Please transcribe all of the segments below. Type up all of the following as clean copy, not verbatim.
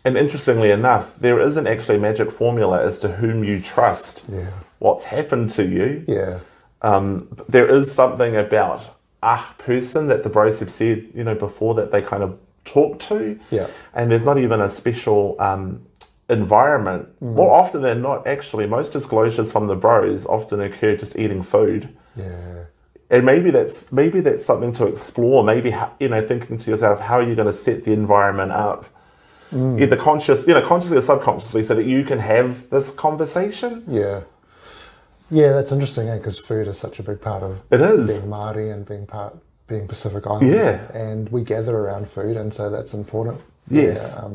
And interestingly enough, there isn't actually a magic formula as to whom you trust. Yeah. What's happened to you. Yeah. There is something about a person that the bros have said, you know, before that they kind of talk to. Yeah. And there's not even a special environment. More often than not, actually, most disclosures from the bros often occur just eating food. Yeah. And maybe that's something to explore. Maybe, you know, thinking to yourself, how are you going to set the environment up, either consciously or subconsciously, so that you can have this conversation. Yeah. Yeah, that's interesting, because food is such a big part of It is. being Māori and being Pacific Island. Yeah. And we gather around food, and so that's important. Yes. Yeah,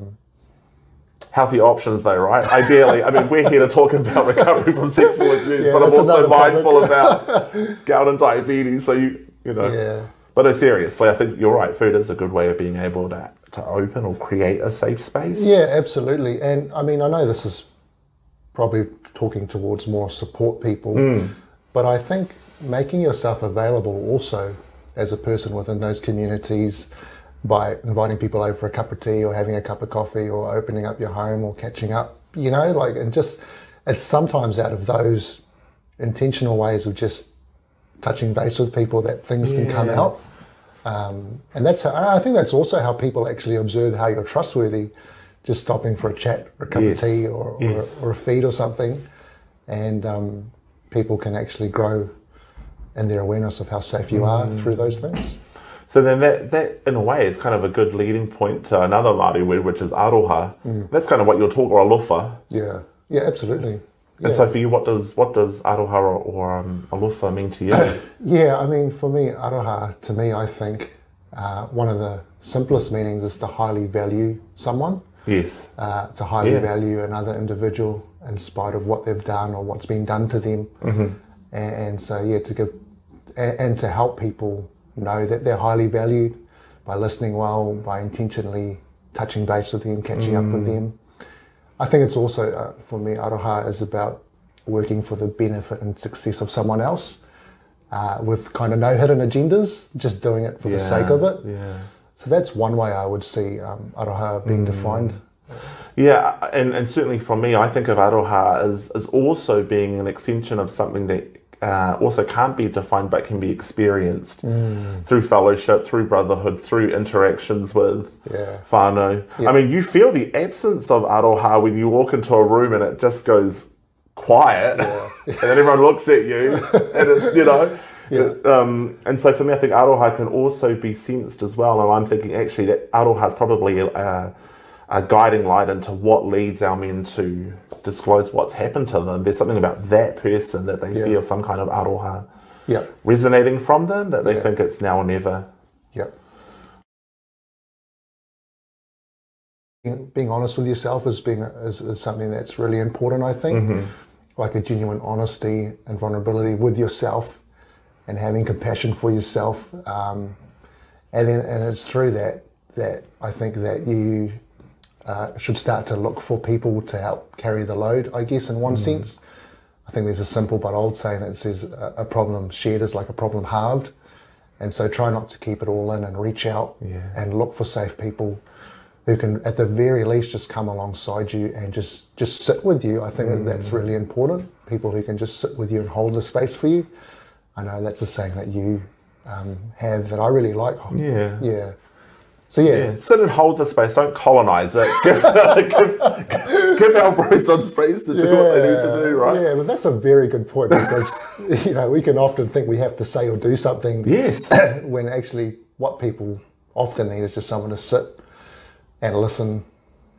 Healthy options, though, right? Ideally, I mean, we're here to talk about recovery from sexual abuse, Yeah, but I'm that's also another mindful about gout and diabetes. So you know. Yeah. But no, seriously, I think you're right. Food is a good way of being able to open or create a safe space. Yeah, absolutely. And I mean, I know this is probably talking towards more support people, but I think making yourself available also as a person within those communities, by inviting people over for a cup of tea or having a cup of coffee or opening up your home or catching up, you know, like, and just, it's sometimes out of those intentional ways of just touching base with people that things can come out. And that's how, I think that's also how people actually observe how you're trustworthy, just stopping for a chat or a cup of tea or a feed or something. And people can actually grow in their awareness of how safe you are through those things. So then that in a way is kind of a good leading point to another Māori word, which is aroha. That's kind of what you're talking, or alofa. Yeah, yeah, absolutely. Yeah. And so for you, what does aroha or alofa mean to you? Yeah, I mean, for me, aroha, to me, I think one of the simplest meanings is to highly value someone. Yes. To highly value another individual in spite of what they've done or what's been done to them. And so, yeah, to give and to help people know that they're highly valued by listening well, by intentionally touching base with them, catching up with them. I think it's also, for me, aroha is about working for the benefit and success of someone else with kind of no hidden agendas, just doing it for the sake of it. Yeah. So that's one way I would see aroha being defined. Yeah, and certainly for me, I think of aroha as also being an extension of something that also can't be defined but can be experienced through fellowship, through brotherhood, through interactions with whānau. I mean, you feel the absence of aroha when you walk into a room and it just goes quiet and then everyone looks at you and it's, you know. And so for me, I think aroha can also be sensed as well. And I'm thinking actually that aroha is probably a guiding light into what leads our men to disclose what's happened to them. There's something about that person that they feel some kind of aroha resonating from them, that they think it's now or never. Being honest with yourself is something that's really important, I think. Like a genuine honesty and vulnerability with yourself and having compassion for yourself. And it's through that I think that you should start to look for people to help carry the load, I guess, in one sense. I think there's a simple but old saying that says a problem shared is like a problem halved. And so try not to keep it all in and reach out and look for safe people who can, at the very least, just come alongside you and just sit with you. I think that's really important. People who can just sit with you and hold the space for you. I know that's a saying that you have that I really like. So sit and hold the space. Don't colonize it. Give our bros some space to do what they need to do, right? Yeah, but that's a very good point, because we can often think we have to say or do something. Yes. When actually what people often need is just someone to sit and listen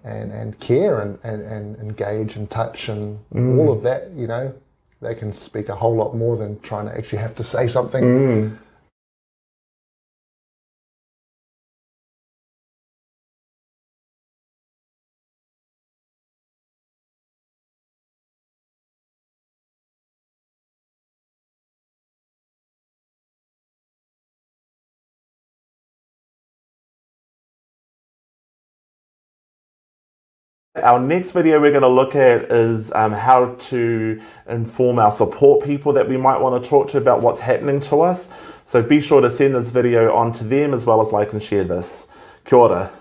and care and engage and touch and all of that. They can speak a whole lot more than trying to actually have to say something. Our next video we're going to look at is how to inform our support people that we might want to talk to about what's happening to us. So be sure to send this video on to them, as well as like and share this. Kia ora.